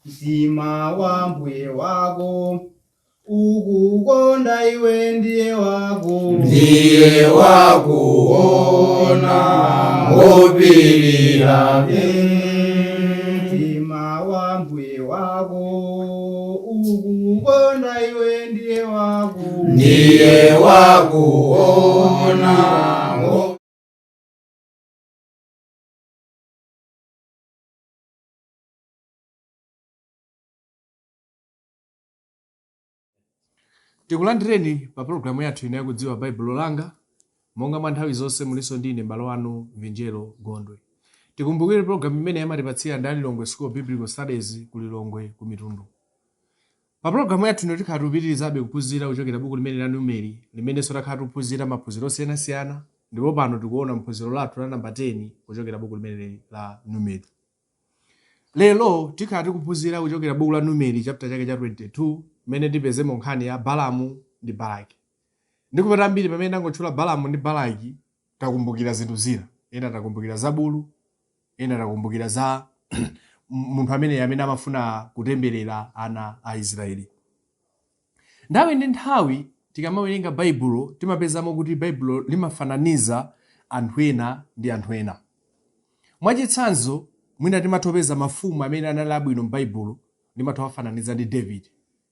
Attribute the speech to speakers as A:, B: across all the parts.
A: mtima wa mbuye wako ukukonda iwe ndiye wakuona wopirira mtima wa mbuye wako ukukonda iwe ndiye wakuona.
B: Tikulandireni pa programu yathu ine yakudziwa Baibulo Langa. Monga mwa nthawi zonse muliso ndine m'bale wanu Vinjelo Gondwe. Tikumbukire programu imene yamatipatsira ndi Lilongwe School of Biblical Studies ku Lilongwe ku Mitundu. Pa programu yathu ino tikhala tupitirizabe kuphunzira kuchokera buku limene la Numeri, limenenso takhala tuphunzira maphunziro osiyanasiyana, ndipo pano tikuona mphunziro lathu la namba 10 kuchokera buku limene la Numeri. Lero tikhala tikuphunzira kuchokera buku la Numeri chapter chake cha 22, mene tipezemo nkhani ya Balamu ndi Balaki. Ndikupata ambiri pamene ndangotchula Balamu ndi Balaki takumbukira zinthu zina. Ena takumbukira za bulu, ena takumbukira za munthu amene amafuna kutemberera ana a Israeli. Nthawi ndi nthawi tikamawerenga Baibulo timapezamo kuti Baibulo limafananiza anthu ena ndi anthu ena. Mwachitsanzo mwina timatopeza mafumu amene anali abwino m'Baibulo limatowafananiza ndi David.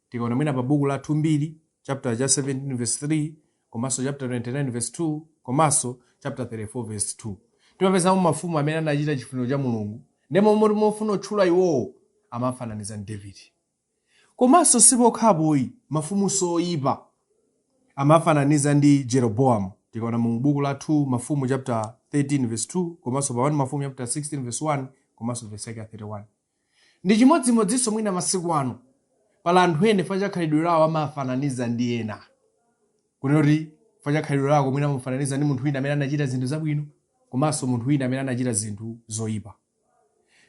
B: Tikaona mwina pa buku la 2 chapter 17 verse 3, komanso chapter 29 verse 2, komanso chapter 34 verse 2. Timapezamo mafumu amene anachita chifuniro cha Mulungu, ndipo mofuna otchula iwowo amafananiza ndi David. Komanso sipokhapoyi mafumu oyipa amafananiza ndi Jeroboamu. Tikaona mu buku la 2 mafumu chapter 13 verse 2, komanso pa 1 mafumu chapter 16 verse 1, komanso verse 31. Ndi chimodzimodzinso mwina masiku ano pala anthu ene facha khalidwe lawo amafananiza ndi ena. Kunoti facha khalidwe lawo mwina amafananiza ndi munthu wina amene anachita zinthu zabwino, komanso munthu wina amene anachita zinthu zoyipa.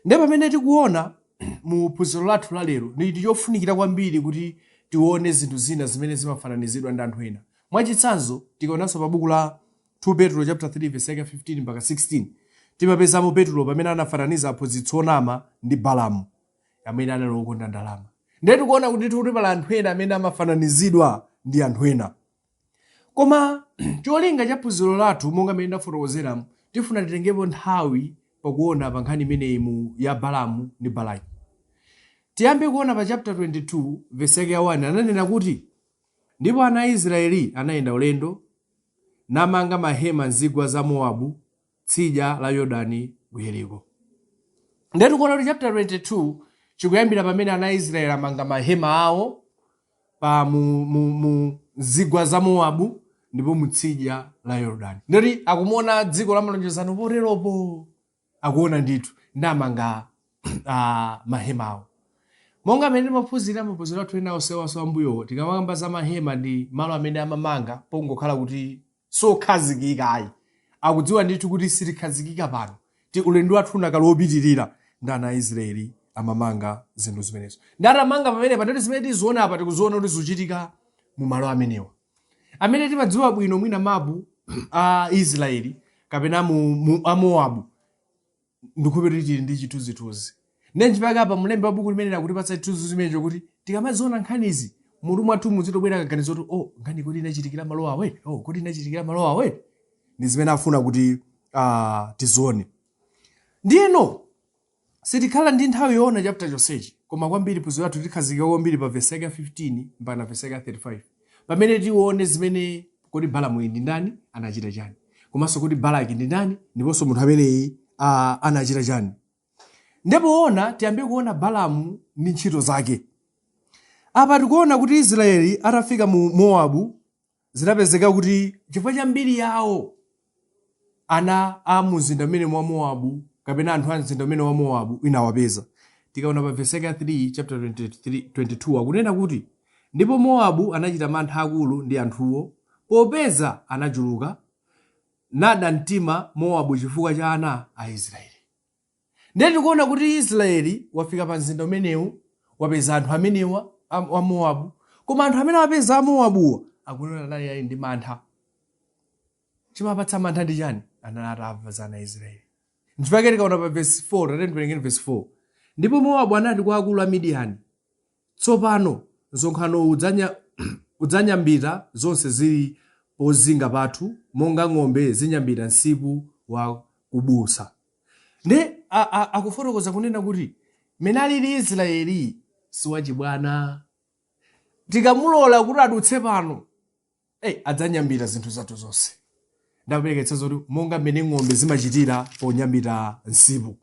B: Ndipo pamene tikuona mu phunziro lathu la lero ndi chofunikira kwambiri kuti tione zinthu zina zimene zimafananizidwa ndi anthu ena. Mwachitsanzo tikaonanso pa buku la 2 Petro chapter 3 verse 15 mpaka 16 timapezamo Petro pamene anafananiza aphunzitsi onama ndi Balamu amene anali okonda ndalama. Ndiye tikuona kuti tikuti pala anthu ena amene amafananizidwa ndi anthu ena. Koma cholinga cha phunziro lathu monga mmene ndafotokozeramu tifuna titengepo nthawi pakuona pa nkhani imeneyi ya Balamu ndi Balaki. Tiyambe kuona pa chapter 22 verse 1 ananena kuti ndipo ana a Israeli anayenda ulendo namanga mahema m'zigwa za Mowabu tsidya la Yorodani ku Yeriko. Ndiye tikuona kuti chapter 22 chikuyambira pamene ana a Israeli amanga mahema awo pa mu zigwa za Mowabu ndipo mutsidya la Yorodani. Ndiye akumuona dziko la malonjezano poteropo, akuona ndithu ndamanga mahema awo. Monga amene timaphunzira maphunziro athu ena osewaso ambuyo, tikamamba za mahema ndi malo amene amamanga pongokhala kuti sokhazikika ayi. Akudziwa ndithu kuti silikhazikika pano. Ulendo wathu unakali wopitirira ndi ana a Israeli amamanga zinthu zimenezo. Ndi atamanga pamene patati zimene tiziona apa tikuziona kuti zikuchitika mu malo amenewa. Amene timadziwa bwino mwina mapu a Israeli kapena a Mowabu ndikupitiriza ndi chithunzithunzi. Nenji paka apa mlembi wa buku limene lakutipatsa chithunzi zimenecho kuti tikamaziona nkhanizi mutu mwathu muzitobwera kaganizo kuti nkhani kuti inachitikira malo awe, kuti inachitikira malo awe. Ndi zimene afuna kuti tizione. Ndiyeno sitikhala ndi nthawi yoona chapter chonsechi, koma kwambiri phunziro lathu tikhazika kwambiri pa verse 15 mpaka verse 35. Pamene tione zimene kuti Balamu ndi ndani anachita chani, komanso kuti Balaki ndi ndani ndiponso munthu ameneyi anachita chani. Ndipo ona tiyambe kuona Balamu ndi ntchito zake. Apa tikuona kuti Israeli atafika mu Mowabu zinapezeka kuti chifukwa cha mbiri yawo ana a mzinda mmene wa Mowabu kapena anthu a mzinda mmene wa Mowabu inawapeza. Tikaona pa verse 3 chapter 22 akunena kuti ndipo Mowabu anachita mantha akulu ndi anthuwo popeza anachuluka nada mtima Mowabu chifukwa cha ana a Israeli. Ndiye tikuona kuti Israeli wafika pa mzinda umenewu wapeza anthu amenewa a Mowabu, koma anthu amene wapeza a Mowabuwa akunena nali ali ndi mantha. Chimapatsa mantha ndi chani? Anali atamva za ana a Israeli. Nchifukwa tikaona pa verse 4, verse 4 Ndipo Mowabu anati kwa akulu a Midiyani, tsopano msonkhano udzanyambita zonse zili pozinga pathu monga ng'ombe zinyambita msipu wa kubusa. Nde akufotokoza kunena kuti mene alili Israeli siwachibwana. Tikamulola kuti adutse pano, adzanyambita zinthu zathu zonse. Ndapereketsa zoti monga mene ng'ombe zimachitira ponyambita msipu.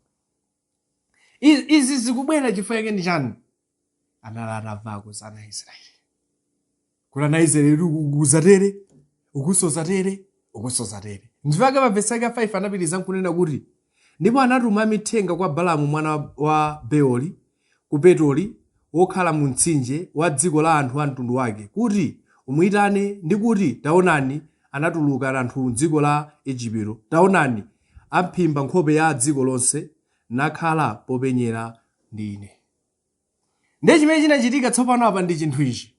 B: Izi zikubwera chifukwa chake ndi chani? Analata vako za ana Israeli. Kuti ana Israeli ukuzatere, ukusozatere, ukusozatere. Ndivake pa vesi yake 5 anapitiriza kunena kuti ndipo anatuma mithenga kwa Balamu mwana wa Beori ku Petoli wokhala mu mtsinje wa dziko la anthu a mtundu wake kuti umuyitane ndi kuti taonani anatuluka anthu m'dziko la Igupto. Taonani amphimba nkhope ya dziko lonse nakhala popenyera ndi ine. Ndiye chimene chinachitika tsopano apa ndi chinthu ichi.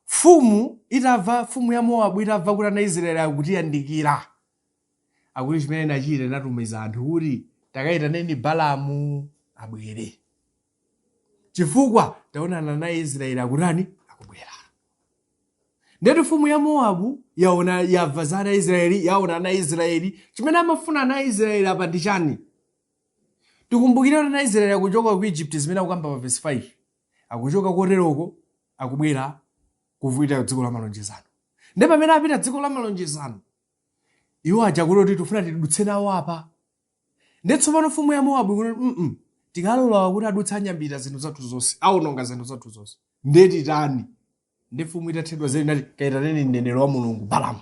B: Mfumu ya Mowabu itamva kuti ana Israeli akutiyandikira, akuti chimene inachita inatumiza anthu kuti takayitaneni Balamu abwere. Chifukwa taonani ana Israeli akutani akubwera. Ndiye mfumu ya Mowabu yaona yamva za ana Israeli, yaona ana Israeli, chimene amafuna ana Israeli apa ndi chani? Tikumbukire ana Israeli akuchoka ku Egypt zimene akukamba pa verse 5. Akuchoka koteroko akubwera kuvuita dziko la malonjezano. Ndipo pamene apita dziko la malonjezano, iwo aja kuti tifuna tidutse nawo apa. Ndiye tsopano mfumu ya Mowabu kuti tikalola kuti adutse anyambita zinthu zathu zonse, aononga zinthu zathu zonse. Ndiye titani? Ndiye mfumu itathedwa zedi nati kayitaneni mneneri wa Mulungu Balamu.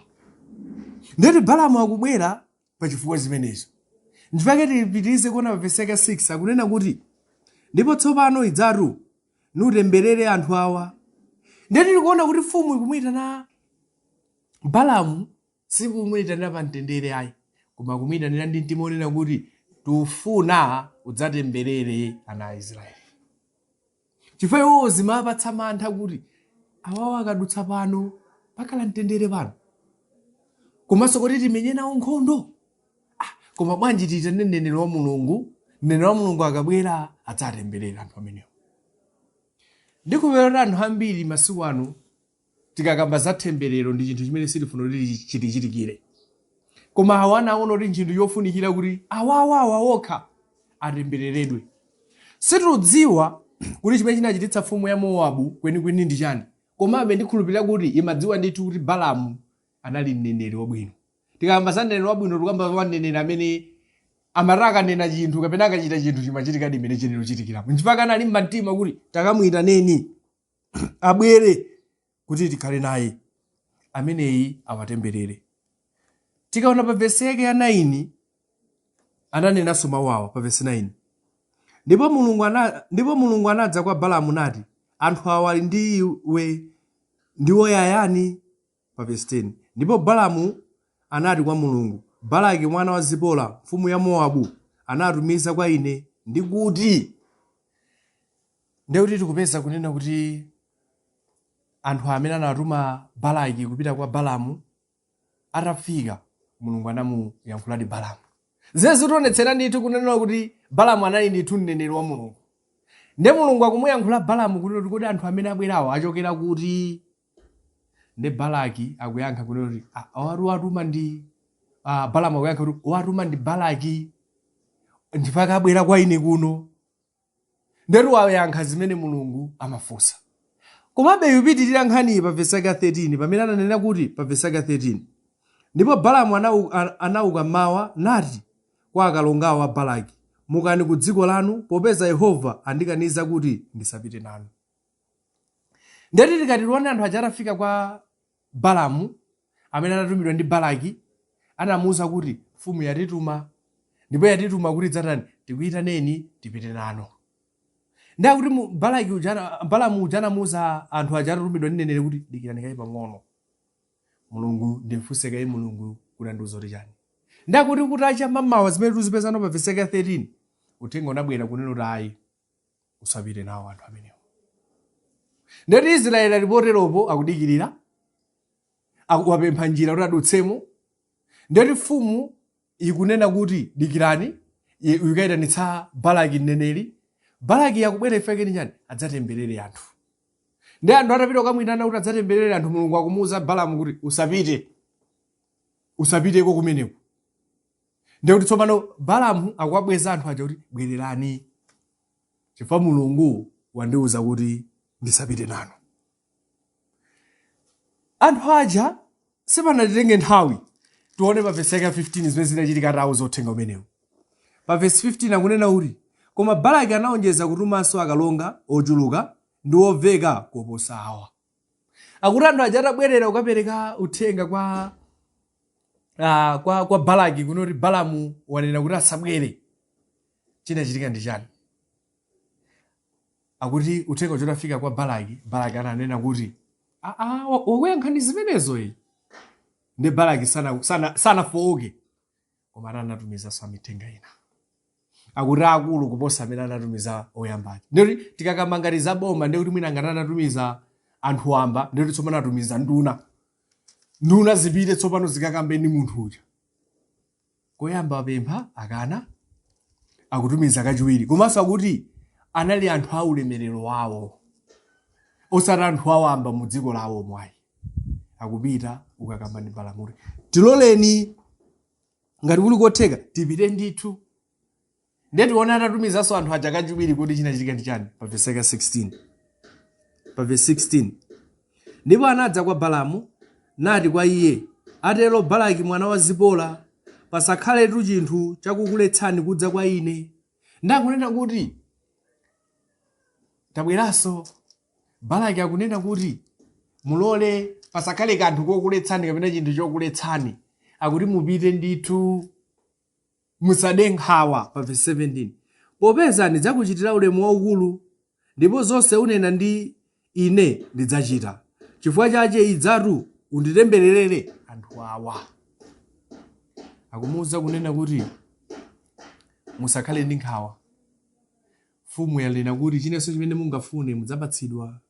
B: Ndiye Balamu akubwera pa chifukwa zimenezo. Ndipake tipitirize kuona pa verse 6 akunena kuti ndipo tsopano idzatu nutemberere anthu awa. Ndiye tikuona kuti mfumu ikumuyitana Balamu sikumuyitanira pa mtendere ayi, koma kumuyitanira ndi mtima onena kuti tufuna udzatemberere ana a Israeli. Chifukwa iwo zimapatsa mantha kuti awawa akadutsa pano pakhala mtendere pano, komanso kuti timenye nawo nkhondo. Koma bwanji tiyitane mneneri wa Mulungu, mneneri wa Mulungu akabwera adzatemberera anthu amenewo. Ndikupera anthu ambiri masiku ano tikakamba za temberero ndi chinthu chimene sitifuna kuti chitichitikire. Koma awa anaona kuti chinthu yofunikira kuti awawa wokha atembereredwe. Sitikudziwa kuti chimene chinachititsa mfumu ya Mowabu kwenikweni ndi chani, komabe ndikhulupirira kuti imadziwa ndithu kuti Balamu anali mneneri wabwino. Tikamba za mneneri wabwino tikamba za mneneri amene amataka nena chinthu kapena akachita chinthu chimachitika ndi imene chenero chitikirapo. Nchifukwa anali mmantima kuti takamwitaneni abwere kuti tikhale naye, ameneyi awatemberere. Tikaona pa verse yake ya 9 ananenanso mawu awa pa verse 9. Ndipo Mulungu anadza kwa Balamu nati anthu awa ali ndi iwe ndiwo yayani pa verse 10. Ndipo Balamu anati kwa Mulungu, Balaki mwana wa Zipola mfumu ya Mowabu anatumiza kwa ine ndi kuti. Ndiye kuti tikupeza kunena kuti anthu amene anatuma Balaki kupita kwa Balamu atafika Mulungu anamuyankhuladi Balamu. Zezi tionetsera ndithu kunena kuti Balamu anali ndithu mneneri wa Mulungu. Ndiye Mulungu akumuyankhula Balamu kunena kuti anthu amene abwerawo achokera kuti. Ndiye Balaki akuyankha kunena kuti awatu atuma ndi Balamu akuyankha kuti watuma ndi Balaki ndipaka abwera kwa ine kuno. Ndiye wayankha zimene Mulungu amafunsa. Komabe yupitirira nkhani pa verse 13 pamene ananena kuti pa verse 13. Ndipo Balamu anauka mawa nati kwa akalongawo a Balaki, mukani ku dziko lanu popeza Yehova andikaniza kuti ndisapite nanu. Ndiye tikationa anthu aja atafika kwa Balamu amene anatumidwa ndi Balaki, anamuwuza kuti mfumu yatituma, ndipo yatituma kuti dzatani tikuyitaneni tipite nanu. Ndiye kuti Balamu uja anamuwuza anthu aja atatumidwa ndi mneneri kuti dikirani kaye pang'ono, Mulungu ndimfunse kaye Mulungu kutanthauza kuti chani. Ndiye kuti kutacha mamawa zimene tuzipezano pa verse 13 uthenga unabwera kunena kuti ayi usapite nawo anthu amenewo. Ndiye Israeli alipoteropo akudikirira, akuwapempha njira kuti adutsemo. Ndiye mfumu ikunena kuti dikirani, ikayitanitsa Balaki mneneri. Balaki yakubwera ifeke ni nyani adzatemberere anthu. Ndi anthu atapita kamwitana kuti adzatemberere anthu Mulungu akumuwuza Balamu kuti usapiteko kumeneko. Ndikuti tsopano Balamu akuwabweza anthu aja kuti bwererani. Chifukwa Mulungu wandiwuza kuti ndisapite nanu. Anthu aja sipanatenge nthawi. Tuone pa verse 15 zimene zinachitika tawo zothenga umenewu. Pa verse 15 akunena kuti koma Balaki anaonjeza kutumanso akalonga ochuluka ndi oveka koposa awa. Akuti anthu aja atabwerera kukapereka uthenga kwa Balaki kunoti Balamu wanena kuti asabwere. Chinachitika ndi chani? Akuti uthenga chotafika kwa Balaki ananena kuti wakuyankhani zimenezo iyi. Ndi Balaki sanafowoke koma anatumiza samithenga ina. Akuti akulu kuposa amene anatumiza oyambaji. Ndikuti tikakamangariza boma ndikuti mwina ngati anatumiza anthu wamba ndikuti tsopano anatumiza nduna zipite tsopano zikakambe ndi munthu uja. Koyamba apempha akana akutumiza kachiwiri. Komanso akuti anali anthu a ulemerero wawo. Osati anthu awamba mu dziko lawo mwayi. Akupita ukakamba ndi Balamu. Tiloleni ngati kuli kotheka tipite ndithu. Ndiye tiona atatumizanso anthu aja kachiwiri kuti chinachitika ndi chani pa verse 16. Pa verse 16. Ndipo anadza kwa Balamu nati kwa iye, atero Balaki mwana wa Zipola, pasakhaletu chinthu chakukuletsani kudza kwa ine. Ndakunena kuti tabweranso. Balaki akunena kuti mulole pasakhale kanthu kokuletsani kapena chinthu chokuletsani. Akuti mupite ndithu. Musade nkhawa pa verse 17. Popeza ndidzakuchitira ulemu waukulu ndipo zonse unena ndi ine ndidzachita. Chifukwa chache idzatu unditembererere anthu awa. Akumuwuza kunena kuti musakhale ndi nkhawa. Mfumu yanena kuti chinenso chimene mungafune mudzapatsidwa.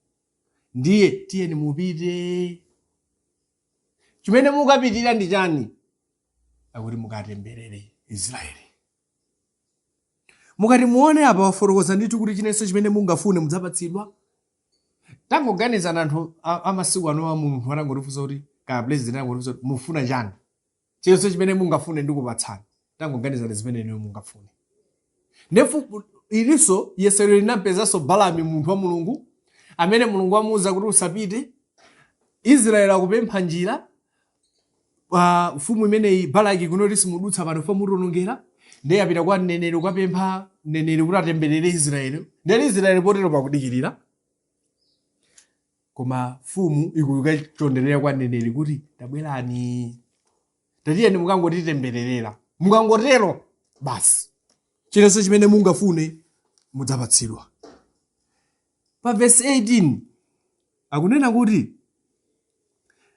B: Ndiye tiyeni mupite. Chimene mukapitira ndi chani? Akuti mukatemberere Israeli. Mukati muone apa wafotokoza ndithu kuti chinenso chimene mungafune mudzapatsidwa. Tangoganizana anthu amasiku ano a munthu anangotifunsa kuti ka president anangotifunsa kuti mufuna chani. Chinenso chimene mungafune ndikupatsani. Tangoganizana zimene inu mungafune. Ndefu iliso yesero linampezanso Balamu munthu wa Mulungu amene Mulungu amuwuza kuti usapite. Israeli akupempha njira. Mfumu imeneyi Balaki kunoti simudutsa pano fa mutonongera. Ndiye apita kwa mneneri ukapempha mneneri kuti atemberere Israeli. Ndiye Israeli potero pakudikirira. Koma mfumu ikuluka chonderera kwa mneneri kuti tabwerani. Tatiyeni mukangotitembererera. Mukangotero basi. Chinenso chimene mungafune mudzapatsidwa. Pa verse 18 akunena kuti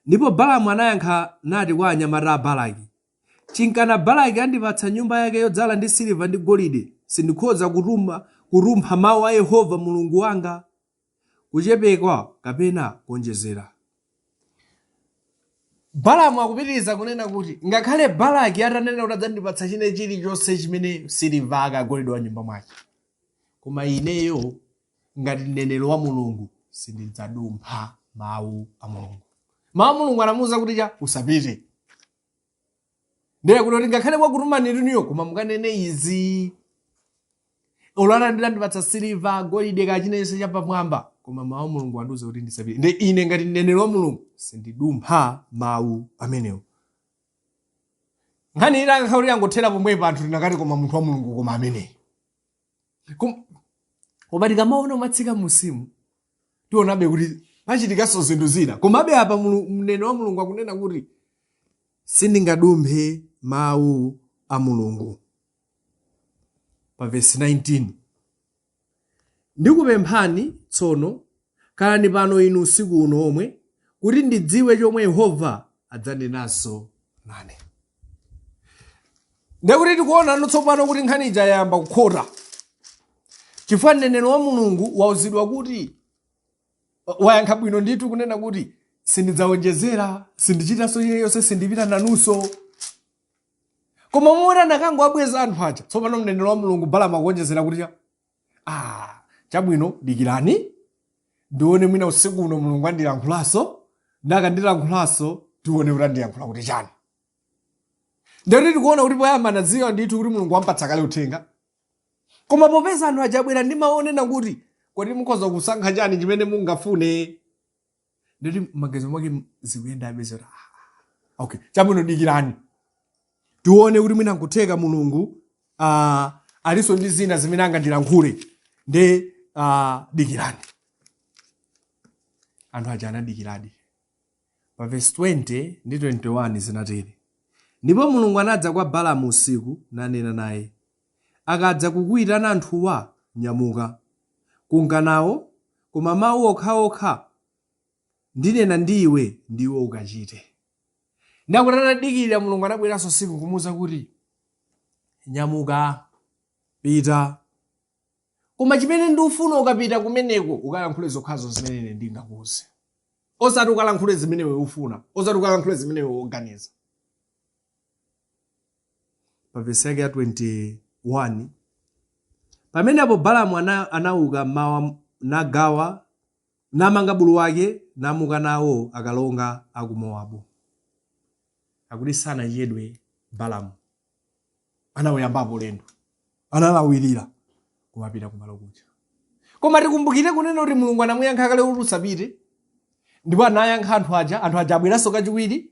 B: ndipo Balamu anayankha nati kwa anyamata a Balaki, chinkana Balaki andipatsa nyumba yake yodzala ndi siliva ndi golide, sindikhoza kurumpha mawu a Yehova Mulungu wanga kuchepeka kapena kuonjezera. Balamu akupitiriza kunena kuti ngakhale Balaki atanena kuti adzandipatsa chine chilichonse chimene siliva golide wa nyumba mwake, koma ineyo ngati mneneri wa Mulungu sindidzadumpha mawu a Mulungu. Mawu a Mulungu anamuwuza kuti usapite. Ndiye kuti ngakhale kwakutumani inuyo koma mukanene izi. Olwana ndandipatsa siliva golide kachinense chapamwamba, koma mawu a Mulungu andiwuza kuti ndisapite. Ndiye ine ngati mneneri wa Mulungu sindidumpha mawu amenewo. Nkhani ina ngakhale yangothera pomwepo anthu tinakati koma munthu wa Mulungu koma amene. Koma tikamaona umatsika musimu tionabe kuti pachitikanso zinthu zina. Komabe apa mneneri wa Mulungu akunena kuti sindingadumphe mawu a Mulungu. Pa verse 19. Ndikupemphani tsono khalani pano inu usiku uno omwe kuti ndidziwe chomwe Yehova adzanenanso nane. Ndikuti tikuona tsopano kuti nkhani ija yayamba kukhota. Chifukwa mneneri wa Mulungu wauzidwa kuti wayankha bwino ndithu kunena kuti sindidzawonjezera, sindichitanso chiliyonse, sindipita nanunso. Koma muona nakango abweza anthu aja. Tsopano mneneri wa Mulungu Balamu akuonjezera kuti chabwino dikirani ndione mwina usiku uno Mulungu andilankhulaso, ndakandilankhulaso tione kuti andilankhula kuti chani. Ndiri tikuona kuti poyamba nadziwa ndithu kuti Mulungu wampatsa kale uthenga. Koma popeza anthu achabwera ndi maonena kuti kodi mukhoza kusankha chani chimene mungafune. Ndiri magezo mwake zikuyenda abezera. Okay, chabwino dikirani. Tione kuti mwina nkutheka Mulungu aliso ndi zina zimene angandilankhule. Nde dikirani. Anthu aja anadikiradi. Pa verse 20 ndi 21 zinatere. Ndipo Mulungu anadza kwa Balamu usiku nanena naye. Akadza kukuyitana anthuwa nyamuka. Kunka nawo, koma mawu okhaokha ndinena ndiwe ndiwe ukachite. Ndakuti atadikirira Mulungu anabweranso usiku kumuwuza kuti nyamuka, pita. Koma chimene ndifuna ukapita kumeneko ukalankhule zokhazo zimene ine ndingakuwuze. Osati ukalankhule zimene wewe ufuna, osati ukalankhule zimene wewe uganiza. Pa verse yake ya 21, pamene apo Balamu anauka mawa nagawa namanga bulu wake namuka nawo akalonga aku Mowabu. Akuti sanachedwe Balamu anawuyambapo ulendo, analawirira kumapita kumalo kuja. Koma tikumbukire kunena kuti Mulungu anamuyankha kale kuti usapite, ndipo anayankha anthu aja abweranso kachiwiri.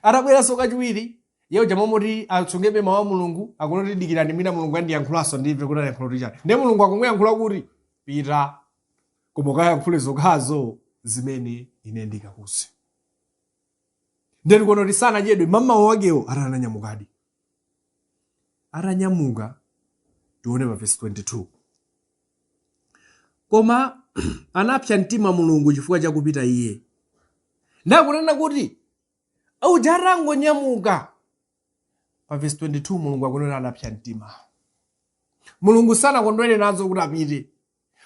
B: Atabweranso kachiwiri, yewo jamomoti atsungebe mawu a Mulungu akunoti dikirani mwina Mulungu andiyankhulanso ndimve kuti ayankhula kuti chani. Ndiye Mulungu akumuyankhula kuti pita, koma ukayankhule zokhazo zimene ine ndikakuwuze. Ndiye tikuona kuti sanachedwe mamawu wakewo atananyamukadi. Atanyamuka tione pa verse 22. Koma anapsa mtima Mulungu chifukwa chakupita iye. Ndakunena kuti uja atangonyamuka. Pa verse 22 Mulungu akunena anapsa mtima. Mulungu sanakondwere nazo kuti apite.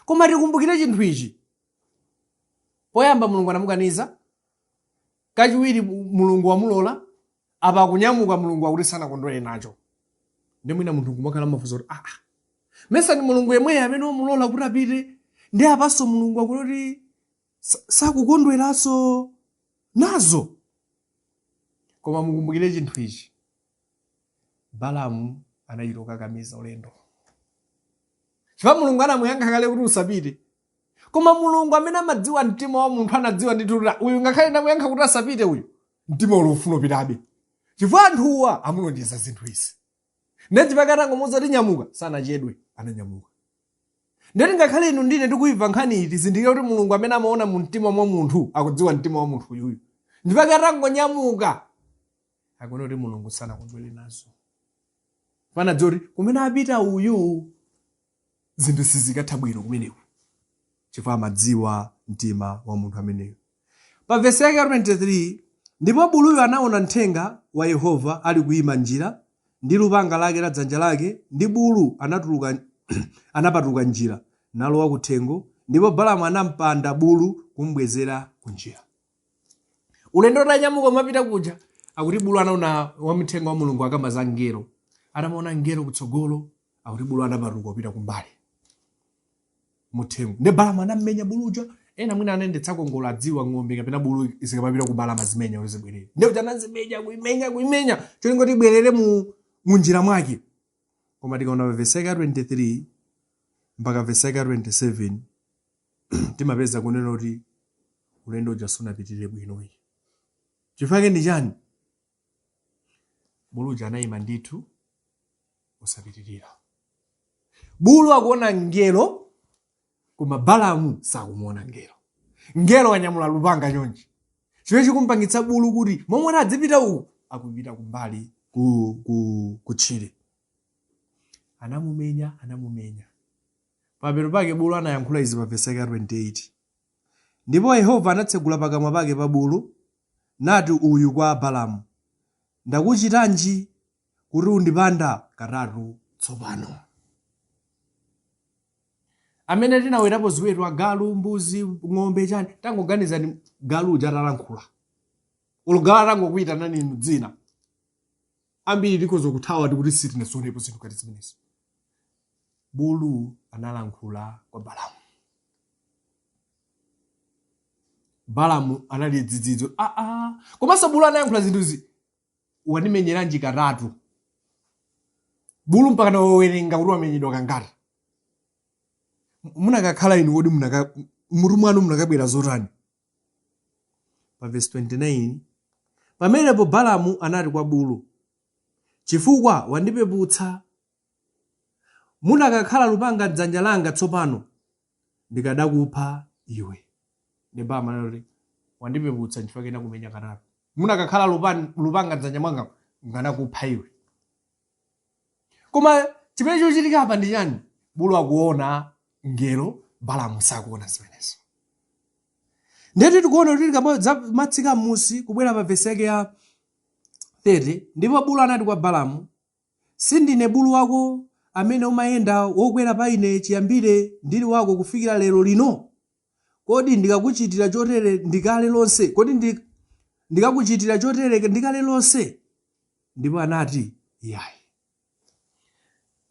B: Koma tikumbukire chinthu ichi. Poyamba Mulungu anamukaniza, kachiwiri Mulungu wamulola, apa akunyamuka Mulungu akuti sanakondwere nacho. Ndiye mwina munthu kumakhala mafunso kuti mesa ni Mulungu yemwe amene wamulola kuti apite, ndi apanso Mulungu akuti sakukondweranso nazo. Koma mukumbukire chinthu ichi. Balamu anachitoka kamiza ulendo. Chifukwa Mulungu anamuyankha kale kuti usapite. Koma Mulungu amene amadziwa mtima wa munthu anadziwa ndithu kuti uyu ngakhale ndamuyankha kuti asapite uyu, mtima uli ufuna upitabe. Chifukwa anthuwa amulonjeza zinthu izi. Ndeti pakatangomuwuza kuti nyamuka, sanachedwe, ananyamuka. Ndeti ngakhale inu ndine ndikuimva nkhani iti zindikira kuti Mulungu amene amaona mu mtima mwa munthu akudziwa mtima wa munthu uyuyu. Ndi pakatangonyamuka akuona kuti Mulungu sanakondwere nazo. Panadziwa kuti kumene apita uyu zinthu sizikatha bwino kumeneko. Chifukwa amadziwa mtima wa munthu ameneyo. Pa verse yake 23, ndipo buluyo anaona mthenga wa Yehova ali kuyima njira ndi lupanga lake la dzanja lake, ndi bulu anapatuka njira nalowa kuthengo, ndipo Balamu anampanda bulu kumbwezera kunjira. Ulendo utanyamuka mapita kuja, akuti bulu anaona wamthenga wa Mulungu akamaza ngelo. Anamaona ngelo kutsogolo, akuti bulu anapatuka kupita kumbali muthengo. Ndi Balamu anammenya buluja, ena mwina anayendetsa kongola adziwa ng'ombe kapena bulu isikapapita kubala mazimenya kuti zibwerere. Ndi uja anazimenya kuimenya cholinga kuti ibwerere munjira mwake. Koma tikaona verse 23 mpaka verse 27 timapeza kunena kuti ulendo uja sunapitire bwino iyi. Chifukwa ndi chani? Buluja anayima ndithu usapitirira. Bulu akuona ngelo, koma Balamu sakumuona ngelo. Ngelo wanyamula lupanga nyonji. Chifukwa chikumpangitsa bulu kuti momwe adzipita uku akupita kumbali kutchire. Anamumenya. Pamene pake bulu anayankhula izi pa verse 28. Ndipo Yehova anatsegula pakamwa pake pa bulu nati uyu kwa Balamu, ndakuchitanji kuti undipanda katatu tsopano? Amene tinawerapo ziweto agalu, mbuzi, ng'ombe chani, tangoganizani galu uja atalankhula. Ulugala tangokuita nani inu dzina. Ambiri tikozo kuthawa tikuti sitinasonepo zinthu ngati zimenezi. bulu analankhula kwa Balamu. Balamu anali dzidzidzo. Komanso bulu anayankhula zinthuzi wandimenyeranji katatu. Bulu mpaka nawerenga kuti wamenyedwa kangati. Munakakhala inu kodi mutu mwanu munakabwera zotani? Pa verse 29, pamenepo Balamu anati kwa bulu, chifukwa wandipeputsa, munakakhala lupanga m'dzanja langa tsopano ndikadakupha iwe. Ndi Balamu anati wandipeputsa chifukwa kena kumenya katatu. Munakakhala lupanga m'dzanja mwanga nganakupha iwe. Koma chimene chochitika apa ndi chani? Bulu akuona ngelo, Balamu sakuona zimenezo. Ndeti tikuona kuti tikabwera matsika m'musi kubwera pa vesi yake ya 30, ndipo bulu anati kwa Balamu, sindine bulu wako amene umayenda wokwera pa ine chiyambire ndili wako kufikira lero lino? Kodi ndikakuchitira chotere ndikale lonse? Kodi ndikakuchitira chotere ndikale lonse? Ndipo anati yayi.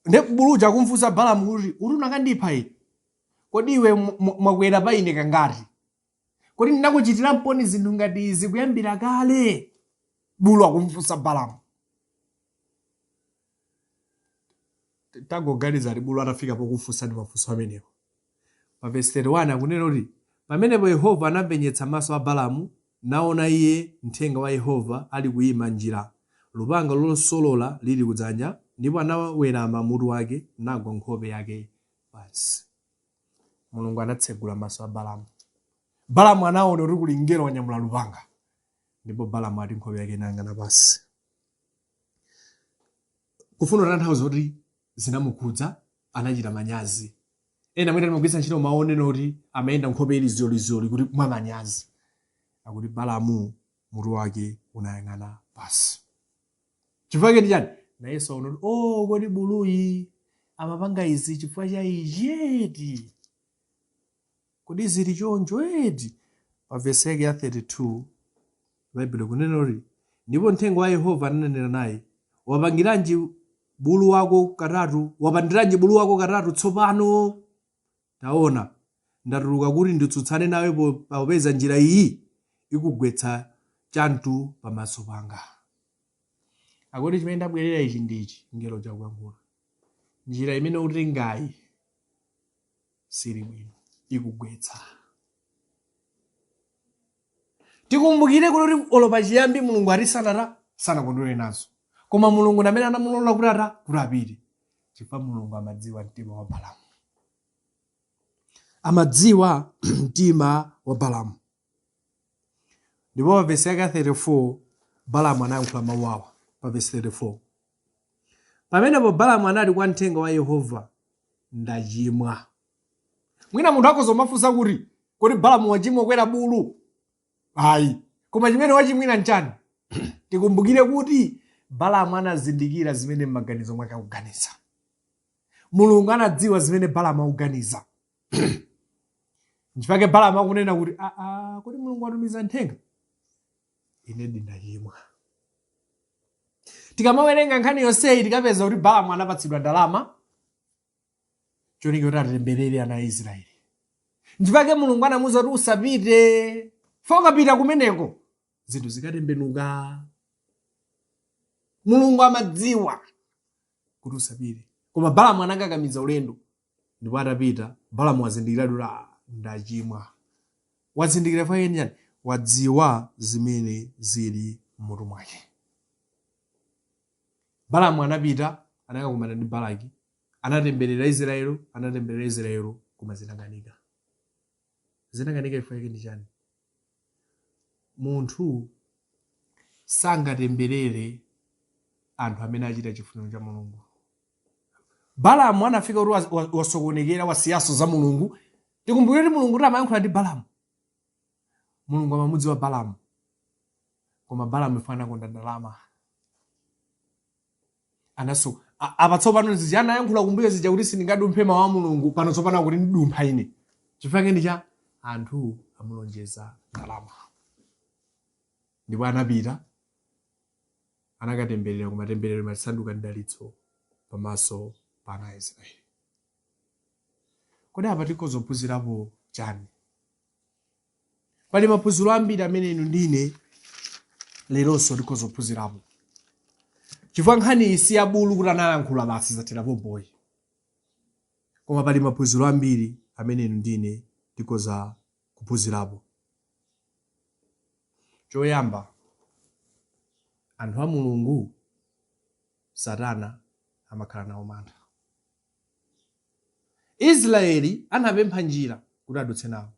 B: Ndi buluja kumfunsa Balamu kuti unakandipha ine? Kodi iwe mwakwera pa ine kangati? Kodi ndinakuchitira mponi zinthu ngati izi kuyambira kale? Bulu akumfunsa Balamu. Tangoganiza kuti bulu atafika pokufunsa ndi mafunso amenewo. Pa verse 31 akunena kuti pamenepo Yehova anapenyetsa maso a Balamu, naona iye mthenga wa Yehova ali kuyima njira, lupanga losolola lili kudzanja, ndipo anawerama mutu wake nagwa nkhope yake pansi. Mulungu anatsegula maso a Balamu. Balamu anaona kuti kuli ngelo wanyamula lupanga, ndipo Balamu ati nkhope yake inayang'ana pansi. Kufuna tanthauzo kuti zinamukhudza, anachita manyazi. Ena mwina timagwiritsa ntchito maoneno kuti amayenda nkhope ili zolizoli kuti mwa manyazi. Akuti Balamu mutu wake unayang'ana pansi. Chifukwa chake ndi chani? Nayenso aona kuti kodi buluyi amapanga izi chifukwa cha ichi eti? Kodi zili choncho eti? Pa vesi yake ya 32 Baibulo kunena kuti ndipo mthenga wa Yehova ananena naye, wapangiranji bulu wako katatu? Wapandiranji bulu wako katatu tsopano? Taona, ndatuluka kuti nditsutsane nawe popeza njira iyi ikugwetsa chantu pamaso panga. Akuti chimene ndabwerera ichi ndichi, ngelo chakuyankhula. Njira imene utengayi sili bwino, ikugwetsa. Tikumbukire kuti olopa chiyambi Mulungu atisanata sanakondwere nazo. Koma Mulungu amene anamulola kuti apite, chifukwa Mulungu amadziwa mtima wa Balamu. Amadziwa mtima wa Balamu. Ndipo pa vesi yake 34 Balamu anayankhula mawu awa. Pa vesi 34, pamenepo Balamu anati kwa mthenga wa Yehova, ndachimwa. Mwina munthu akozomafunsa kuti kodi Balamu wachimwa kwera bulu? Ayi. Koma chimene wachimwira nchani? Tikumbukire kuti Balamu anazindikira zimene m'maganizo mwake akuganiza. Mulungu anadziwa zimene Balamu akuganiza. Nchifukwa Balamu akunena kuti kodi Mulungu atumiza nthenga? Ine ndachimwa. Tikamawerenga nkhani yonseyi tikapeza kuti Balamu anapatsidwa ndalama choniki kuti atemberere ana a Israeli. Nchifukwa Mulungu anamuwuza kuti usapite, ukapita kumeneko zinthu zikatembenuka. Mulungu amadziwa kuti usapite. Koma Balamu anakakamiza ulendo, ndipo atapita Balamu wazindikira kuti ndachimwa. Wazindikira fa yeni? Wadziwa zimene zili m'mutu mwake. Balamu anapita, anakakumana ndi Balaki, anatemberera Israeli, koma zinakanika. Zinakanika chifukwa chake ndi chani? Munthu sangatemberere anthu amene achita chifuniro cha Mulungu. Balamu anafika kuti wasokonekera, wasiyaso za Mulungu. Tikumbukire kuti Mulungu kuti amayankhula ndi Balamu. Mulungu amamudziwa Balamu, koma Balamu ifana konda ndalama. Anaso apa tsopano zija anayankhula kumbuyo zija kuti sindingadumphe mawu a Mulungu, pano tsopano kuti ndidumpha ine. Chifukwa chake ndi cha anthu amulonjeza ndalama. Ndipo anapita, anakatemberera, koma temberero masanduka ndalitso pamaso pa ana a Israeli. Kodi apa tikozophunzirapo chani? Pali maphunziro ambiri amene inu ndine leronso tikozophunzirapo. Chifukwa nkhani isi ya bulu kuti analankhula basi zaterapo boyi. Koma pali maphunziro ambiri amene inu ndine tikoza kuphunzirapo. Choyamba, anthu a Mulungu Satana amakhala nawo mantha. Israeli anapempha njira kuti adutse nawo.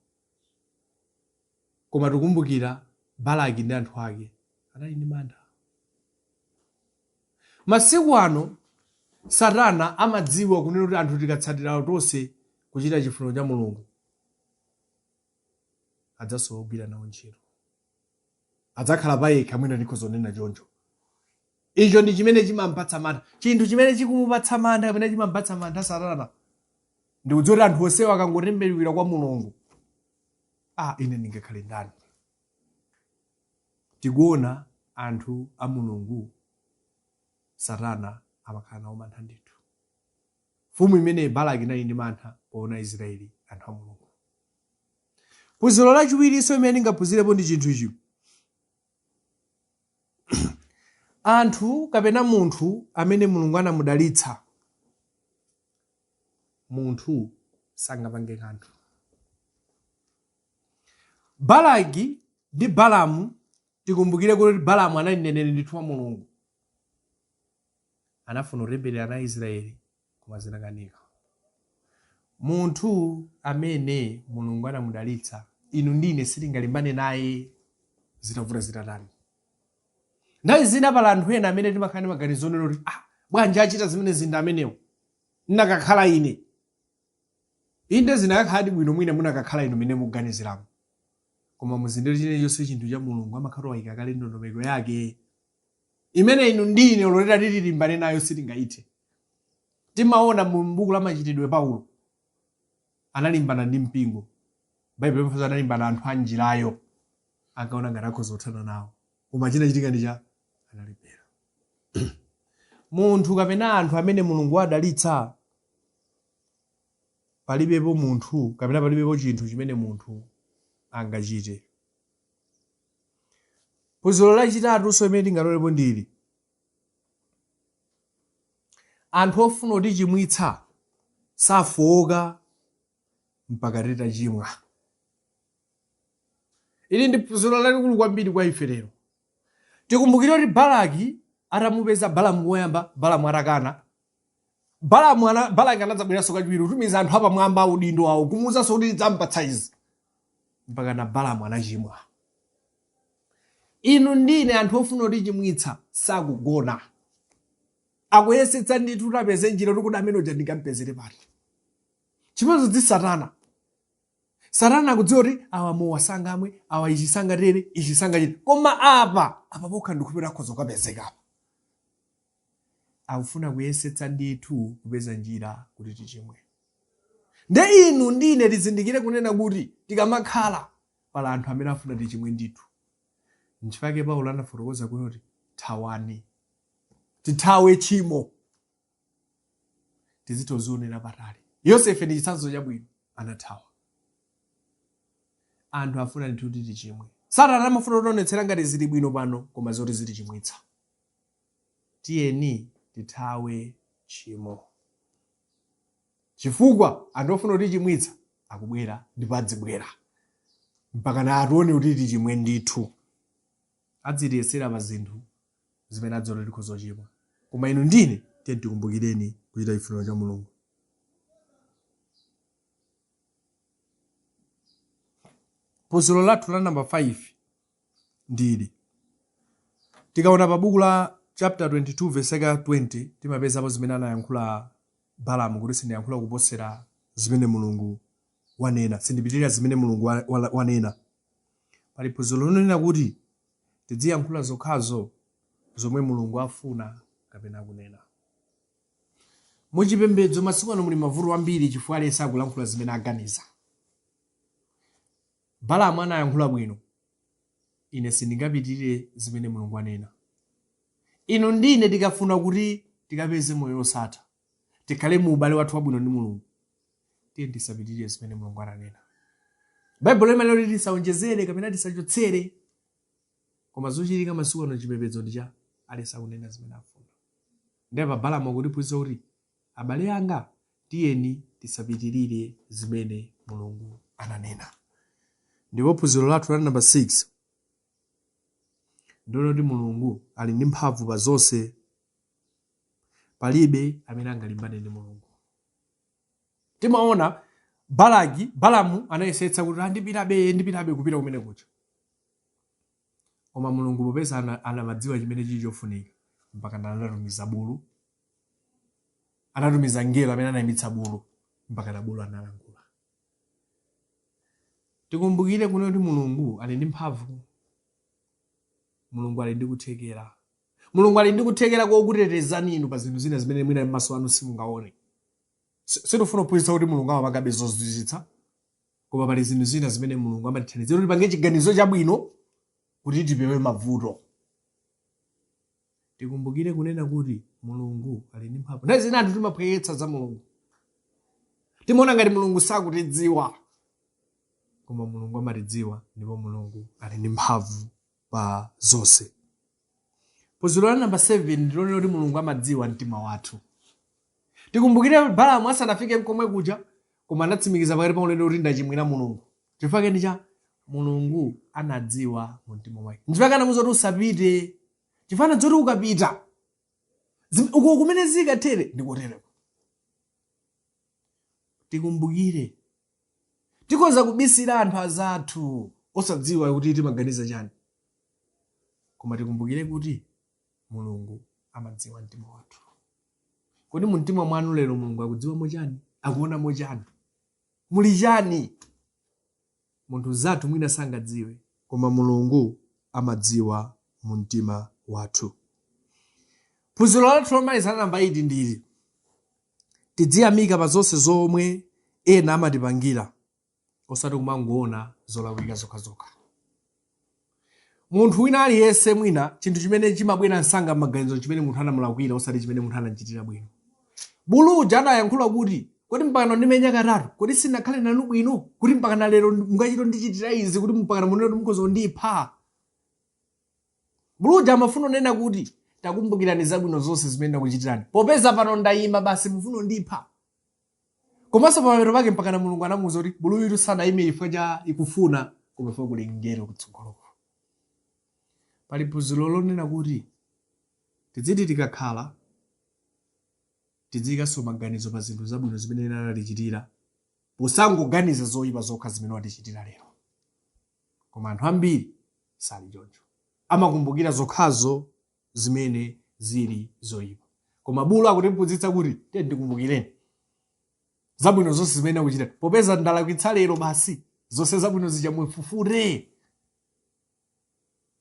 B: Koma tikumbukira Balaki ndi anthu ake anali ndi mantha. Masiku ano Satana amadziwa kunena kuti anthu tikatsatira tonse kuchita chifuniro cha Mulungu adzasogwira nawo ntchito. Adzakhala payekha mwina ndikhozonena choncho. Icho ndi chimene chimampatsa mantha. Chinthu chimene chikumupatsa mantha kapena chimampatsa mantha Satana ndi kudziwa kuti anthu onsewa akangotembenukira kwa Mulungu, ine ndingakhale ndani. Tikuona anthu a Mulungu Satana amakhala nawo mantha ndithu. Mfumu imene Balaki inali ndi mantha poona Israeli anthu a Mulungu. Phunziro lachiwirinso imene ndingaphunzirepo ndi chinthu ichi. Anthu kapena munthu amene Mulungu anamudalitsa, munthu sangapange kanthu. Balaki ndi Balamu, tikumbukire kuti Balamu anali mneneri ndithu wa Mulungu. Anafuna kutemberera na Israeli koma zinakanika. Munthu amene Mulungu anamudalitsa, inu ndine sitingalimbane naye zitavuta zitatani. Nthawi zina pala anthu ena amene timakhala ndi maganizo onena kuti bwanji achita zimene zinda amenewo ndakakhala ine. Inde zinakakhala bwino mwina munakakhala inu mene muganiziramo. Koma muzindikire chilichonse chinthu cha Mulungu amakhala wayika kale ndondomeko yake imene inu ndine ololera tilimbane nayo sitingayithe. Timaona mu buku la machitidwe Paulo analimbana ndi mpingo. Baibulo limafuna analimbana anthu a njirayo ankaona ngati akhoza kuthana nawo. Koma chinachitika ndi cha analipera. Munthu kapena anthu amene Mulungu adalitsa, palibepo munthu kapena palibepo chinthu chimene munthu angachite. Phunziro lachitatu imene ndingalolepo ndili, anthu ofuna kuti chimwitsa safowoka mpaka titachimwa. Ili ndi phunziro lalikulu kwambiri kwa ife lero. Tikumbukire kuti Balaki atamupeza Balamu woyamba, Balamu atakana. Balaki anadzabweranso kachiwiri kutumiza anthu apamwamba audindo wawo kumuwuzanso kuti tidzampatsa izi. Mpaka na Balamu anachimwa. Inu ndine anthu ofuna kuti chimwitsa sakugona. Akuyesetsa ndithu kuti apeze njira kuti kuti amene uja ndikampezere pati. Chimodzi ndi Satana. Satana akudziwa kuti awa mowa sangamwe, awa ichi sangatere, ichi sangachite. Koma apa pokha ndikupita akhoza kukapezeka apa. Akufuna kuyesetsa ndithu kupeza njira kuti tichimwe. Nde inu ndine tizindikire kunena kuti tikamakhala pala anthu amene afuna tichimwe ndithu. Nchifukwa Paulo anafotokoza kuti thawani. Tithawe chimo. Tizitozionera patali. Yosefe ndi chitsanzo chabwino anathawa. Anthu afuna ndithu kuti tichimwe. Satana amafuna kutionetsera ngati zili bwino pano koma zoti zili chimwitsa. Tiyeni tithawe chimo. Chifukwa anthu ofuna kuti chimwitsa akubwera ndipo adzibwera. Mpaka na atione kuti tichimwe ndithu. Adzitiyesera pa zinthu zimene adzona tikhozochimwa. Koma inu ndine tiye tikumbukireni kuchita chifuniro cha Mulungu. Phunziro lathu la namba 5 ndili. Tikaona pa buku la chapter 22 verse 20 timapezapo zimene anayankhula Balamu kuti sindiyankhula kuposera zimene Mulungu wanena. Sindipitirira zimene Mulungu wanena. Pali phunziro lonena kuti tidziyankhula zokhazo zomwe Mulungu afuna kapena kunena. Muchipembedzo masiku ano muli mavuto ambiri chifukwa aliyense akulankhula zimene aganiza. Balamu anayankhula bwino. Ine sindingapitirire zimene Mulungu anena. Inu ndine tikafuna kuti tikapeze moyo osatha, tikhale mu ubale wathu wabwino ndi Mulungu, tiye tisapitirire zimene Mulungu ananena. Baibulo limanena kuti tisaonjezere kapena tisachotsere, koma zochitika masiku ano chipembedzo ndi cha aliyense akunena zimene afuna. Ndiye pa Balamu akutiphunzitsa kuti abale anga tiyeni tisapitirire zimene Mulungu ananena. Ndipo phunziro lathu la namba 6 ndilo kuti Mulungu ali ndi mphamvu pa zonse, palibe amene angalimbane ndi Mulungu. Timaona Balamu anayesetsa kuti ndipitabe kupita kumene kucha, koma Mulungu popeza anamadziwa chimene chili chofunika, mpaka anatumiza bulu, anatumiza ngelo amene anayimitsa bulu, mpaka bulu analangula. Tikumbukire kuno kuti Mulungu ali ndi mphamvu, Mulungu ali ndi kuthekera. Mulungu ali ndi kuthekera kokutetezani inu pa zinthu zina zimene mwina m'maso anu simungaone. Sitifuna kuphunzitsa kuti Mulungu amapanga zozizwitsa, koma pali zinthu zina zimene Mulungu amatithandizira kuti pange chiganizo chabwino kuti tipewe mavuto. Tikumbukire kunena kuti Mulungu ali ndi mphamvu. Ndi zina anthu timaphweketsa za Mulungu. Timaona ngati Mulungu sakutidziwa, koma Mulungu amatidziwa, ndipo Mulungu ali ndi mphamvu pa zonse. Phunziro la namba 7 ndilo kuti Mulungu amadziwa mtima wathu. Tikumbukire Balamu asanafike komwe kuja, koma anatsimikiza pakati pa ulendo kuti ndachimwira Mulungu. Chifukwa ndi cha Mulungu anadziwa mu mtima mwake. Ndipaka namuzo kuti usapite, chifana zoti ukapita uko kumene zikatere ndikotere. Tikumbukire tikoza kubisira anthu azathu osadziwa kuti timaganiza chani, koma tikumbukire kuti Mulungu amadziwa mtima wathu. Kodi mu mtima mwanu lero Mulungu akudziwa mochani? Akuona mochani? Muli chani? Munthu zathu mwina sangadziwe, koma Mulungu amadziwa mu mtima wathu. Phunziro lathu lomaliza namba 8 ndili tidziyamika pa zonse zomwe ena amatipangira, osati kumangoona zolawika zokhazokha. Munthu wina aliyense mwina chinthu chimene chimabwera msanga m'maganizo chimene munthu anamulakwira, osati chimene munthu anachitira bwino. Bulu uja anayankhula kuti kodi mpaka ndimenya katatu, kodi sinakhale nanu bwino, kuti mpaka lero mungachito ndichitira izi, kuti mpaka munene kuti mukozondipha. Bulu uja amafuna nena kuti takumbukirani zabwino zonse zimene ndakuchitirani, popeza pano ndayima basi mufuna ndipha. Komanso pamero pake mpaka Mulungu anamuwuza kuti bulu yutu sanayime chifukwa cha ikufuna, koma chifukwa kuli ngelo kutsogoloko. Pali phunziro lonena kuti tidziti tikakhala tidzikanso maganizo pa zinthu zabwino zimene ena anatichitira, posangoganiza zoyipa zokha zimene watichitira lero. Koma anthu ambiri sali choncho, amakumbukira zokhazo zimene zili zoyipa. Koma bulu akutiphunzitsa kuti tiye ndikumbukireni zabwino zonse zimene akuchitira, popeza ndalakwitsa lero basi zonse zabwino zichamwefufure.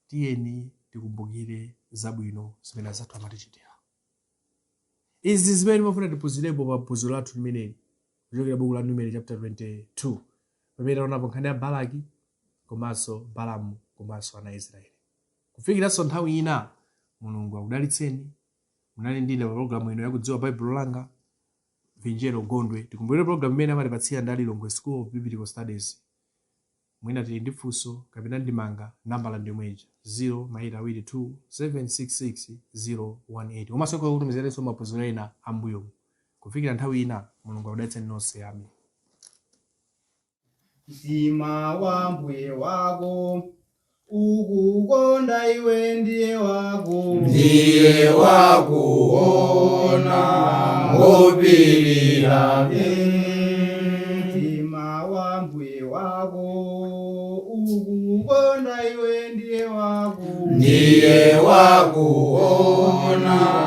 B: Tiyeni tikumbukire zabwino zimene zathu amatichitira. Izi zimene mafuna tiphunzirepo pa phunziro lathu limeneli kuchokera buku la Numeri chapter 22, pamene taonapo nkhani ya Balaki komanso Balamu komanso ana Israeli. Kufikiranso nthawi ina, Mulungu akudalitseni. Munali ndine pa programu ino yakudziwa Baibulo langa, Vinjero Gondwe. Tikumbukire programu imene amatipatsira ndi Langa School of Biblical Studies. Mwina tili ndi funso kapena ndimanga, nambala ndimweja 082766018. Komanso kwa kutumiziranso maphunziro ena ambuyo. Kufikira nthawi ina, Mulungu akudalitseni nonse. Amen.
A: Mtima wa mbuye wako ukukonda iwe ndiye wakuona ngopirira. Mtima wa mbuye wako ukukonda iwe ndiye wakuona